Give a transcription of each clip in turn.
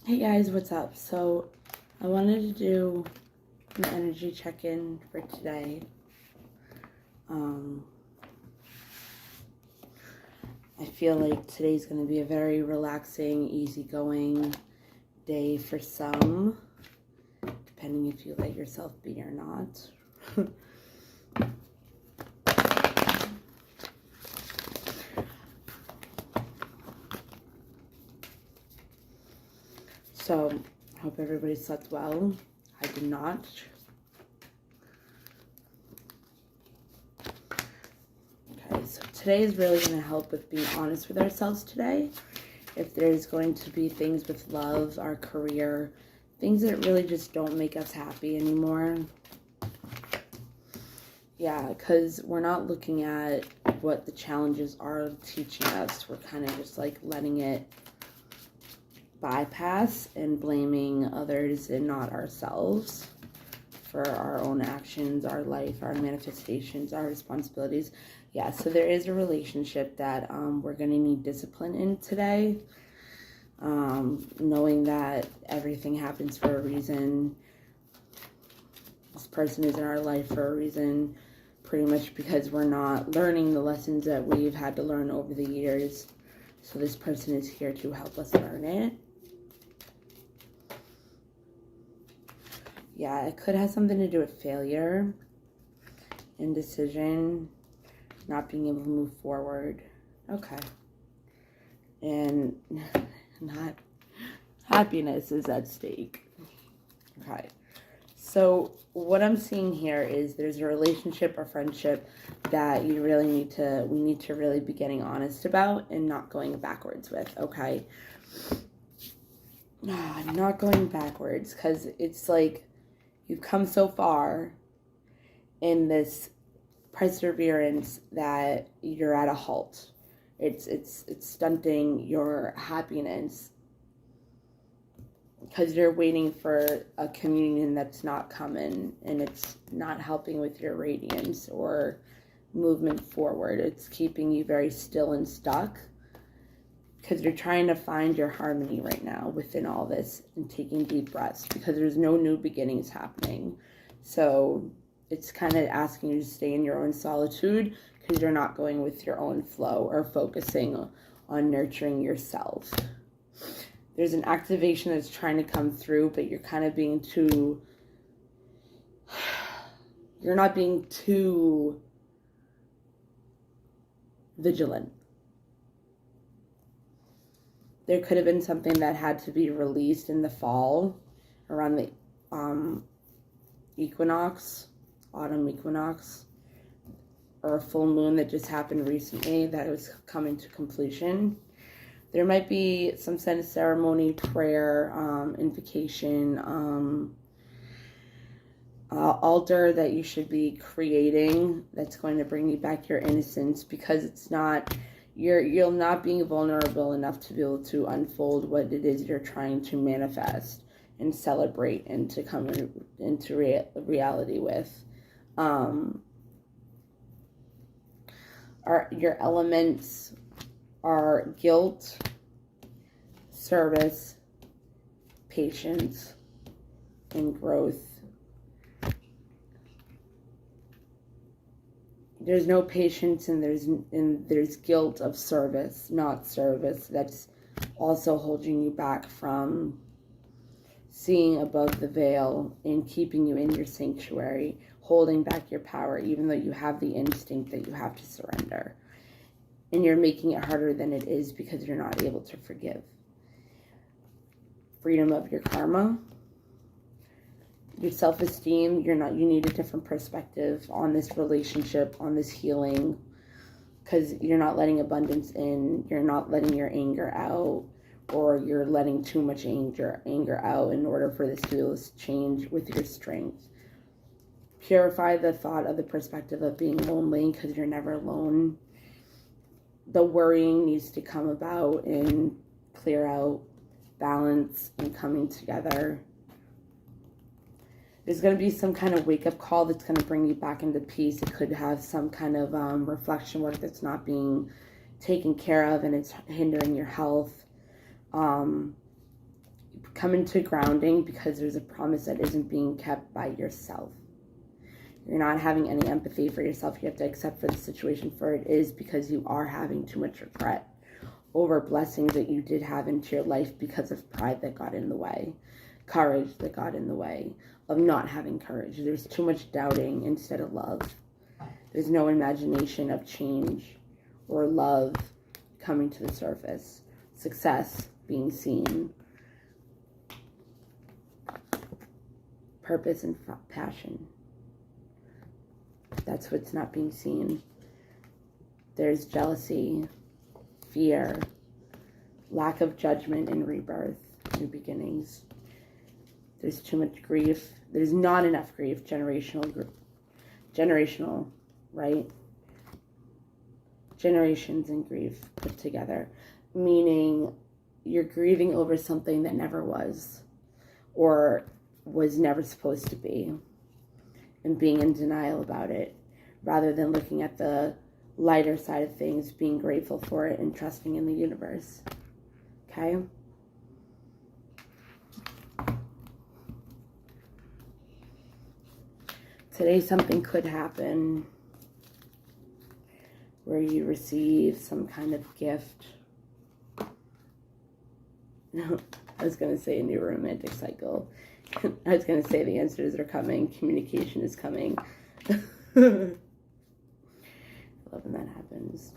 Hey guys, what's up? So I wanted to do an energy check-in for today. I feel like today's going to be a very relaxing, easygoing day for some, depending if you let yourself be or not. So, I hope everybody slept well. I did not. Okay, so today is really going to help with being honest with ourselves today. If there's going to be things with love, our career, things that really just don't make us happy anymore. Yeah, because we're not looking at what the challenges are teaching us. We're kind of just like letting it bypass and blaming others and not ourselves for our own actions, our life, our manifestations, our responsibilities. Yeah, so there is a relationship that we're going to need discipline in today. Knowing that everything happens for a reason. This person is in our life for a reason, pretty much because we're not learning the lessons that we've had to learn over the years. So this person is here to help us learn it. Yeah, it could have something to do with failure, indecision, not being able to move forward. Okay. And not happiness is at stake. Okay. So what I'm seeing here is there's a relationship or friendship that we need to really be getting honest about and not going backwards with, okay? Not going backwards, because it's like you've come so far in this perseverance that you're at a halt. It's stunting your happiness because you're waiting for a communion that's not coming, and it's not helping with your radiance or movement forward. It's keeping you very still and stuck because you're trying to find your harmony right now within all this and taking deep breaths because there's no new beginnings happening. So it's kind of asking you to stay in your own solitude because you're not going with your own flow or focusing on nurturing yourself. There's an activation that's trying to come through, but you're kind of being too... You're not being too vigilant. There could have been something that had to be released in the fall around the equinox, autumn equinox, or a full moon that just happened recently that was coming to completion. There might be some kind of ceremony, prayer, invocation, altar that you should be creating that's going to bring you back your innocence, because it's not... You're not being vulnerable enough to be able to unfold what it is you're trying to manifest and celebrate and to come into reality with. Your elements are guilt, service, patience, and growth. There's no patience and there's guilt of service, not service. That's also holding you back from seeing above the veil and keeping you in your sanctuary, holding back your power, even though you have the instinct that you have to surrender. And you're making it harder than it is because you're not able to forgive. Freedom of your karma. Your self-esteem, you need a different perspective on this relationship, on this healing, because you're not letting abundance in, you're not letting your anger out, or you're letting too much anger out in order for this to change with your strength. Purify the thought of the perspective of being lonely, because you're never alone. The worrying needs to come about and clear out, balance, and coming together. There's going to be some kind of wake-up call that's going to bring you back into peace. It could have some kind of reflection work that's not being taken care of and it's hindering your health. come into grounding because there's a promise that isn't being kept by yourself. You're not having any empathy for yourself. You have to accept for the situation for it is, because you are having too much regret over blessings that you did have into your life because of pride that got in the way, courage that got in the way of not having courage. There's too much doubting instead of love. There's no imagination of change or love coming to the surface. Success being seen. Purpose and passion. That's what's not being seen. There's jealousy, fear, lack of judgment and rebirth, new beginnings. There's too much grief. There's not enough grief. Generational, right? Generations and grief put together. Meaning you're grieving over something that never was, or was never supposed to be, and being in denial about it, rather than looking at the lighter side of things, being grateful for it and trusting in the universe. Okay? Today something could happen where you receive some kind of gift. No, I was going to say a new romantic cycle. I was going to say the answers are coming. Communication is coming. I love when that happens.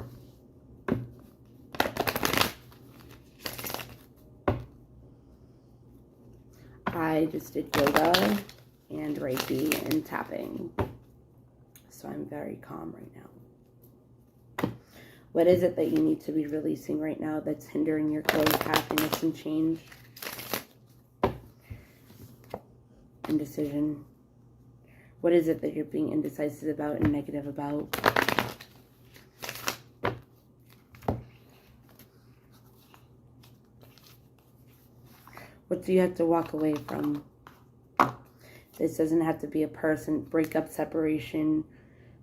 I just did yoga and Reiki and tapping. So I'm very calm right now. What is it that you need to be releasing right now that's hindering your growth, happiness, and change? Indecision. What is it that you're being indecisive about and negative about? What do you have to walk away from? This doesn't have to be a person, breakup, separation.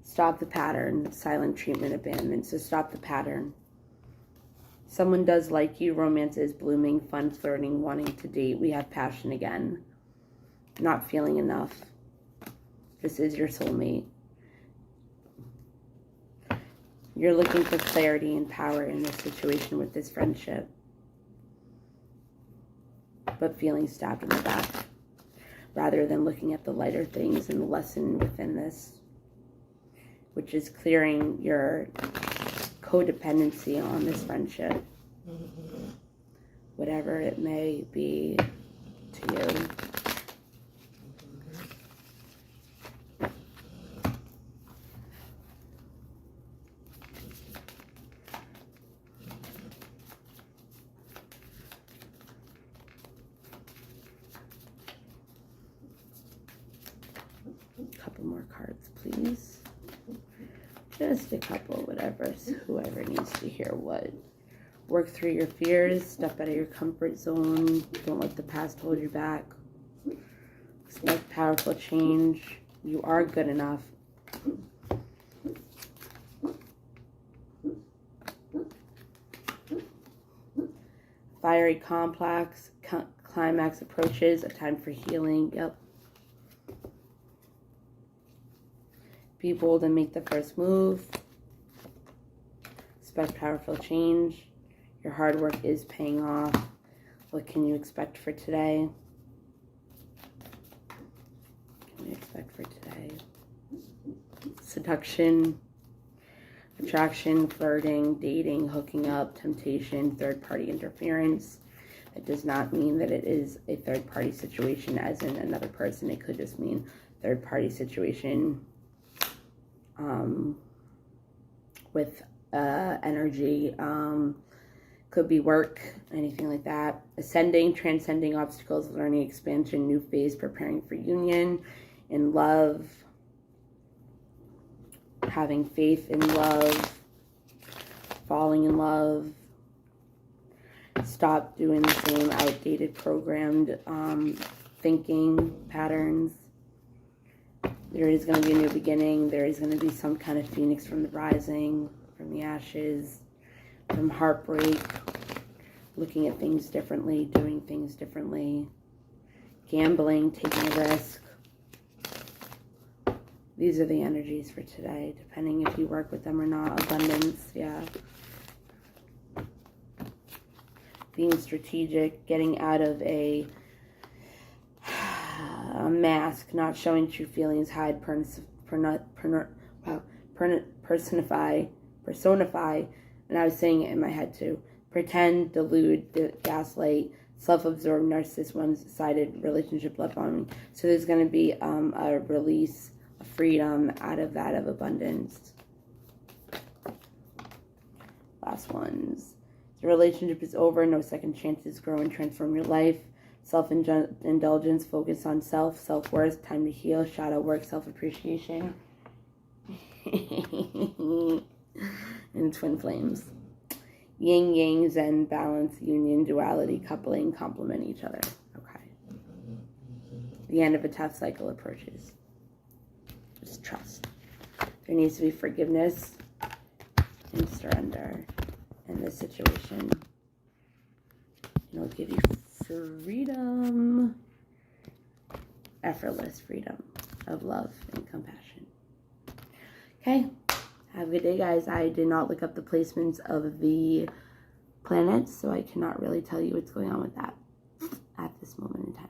Stop the pattern, silent treatment, abandonment. So stop the pattern. Someone does like you, romance is blooming, fun, flirting, wanting to date. We have passion again. Not feeling enough. This is your soulmate. You're looking for clarity and power in this situation with this friendship, but feeling stabbed in the back, rather than looking at the lighter things and the lesson within this, which is clearing your codependency on this friendship, whatever it may be to you. Couple more cards, please. Just a couple, whatever, whoever needs to hear what. Work through your fears, step out of your comfort zone. Don't let the past hold you back. Expect powerful change. You are good enough. Fiery complex, climax approaches, a time for healing. Yep. Be bold and make the first move. Expect powerful change. Your hard work is paying off. What can you expect for today? What can we expect for today? Seduction, attraction, flirting, dating, hooking up, temptation, third-party interference. It does not mean that it is a third-party situation as in another person. It could just mean third-party situation with energy. Could be work, anything like that. Ascending, transcending obstacles, learning, expansion, new phase, preparing for union, in love, having faith in love, falling in love. Stop doing the same outdated programmed thinking patterns. There is going to be a new beginning. There is going to be some kind of phoenix from the rising, from the ashes, from heartbreak, looking at things differently, doing things differently, gambling, taking a risk. These are the energies for today, depending if you work with them or not. Abundance, yeah. Being strategic, getting out of a mask, not showing true feelings, hide, personify, and I was saying it in my head too. Pretend, delude, gaslight, self-absorbed, narcissist, one-sided relationship, love bombing. So there's going to be a release, a freedom out of that, of abundance. Last ones. The relationship is over. No second chances. Grow and transform your life. Self-indulgence. Focus on self. Self-worth. Time to heal. Shadow work. Self-appreciation. And twin flames. Yin yang, zen, balance, union, duality, coupling, complement each other. Okay. The end of a tough cycle approaches. Just trust. There needs to be forgiveness and surrender in this situation. And it'll give you freedom. Effortless freedom of love and compassion. Okay. Have a good day, guys. I did not look up the placements of the planets, so I cannot really tell you what's going on with that at this moment in time.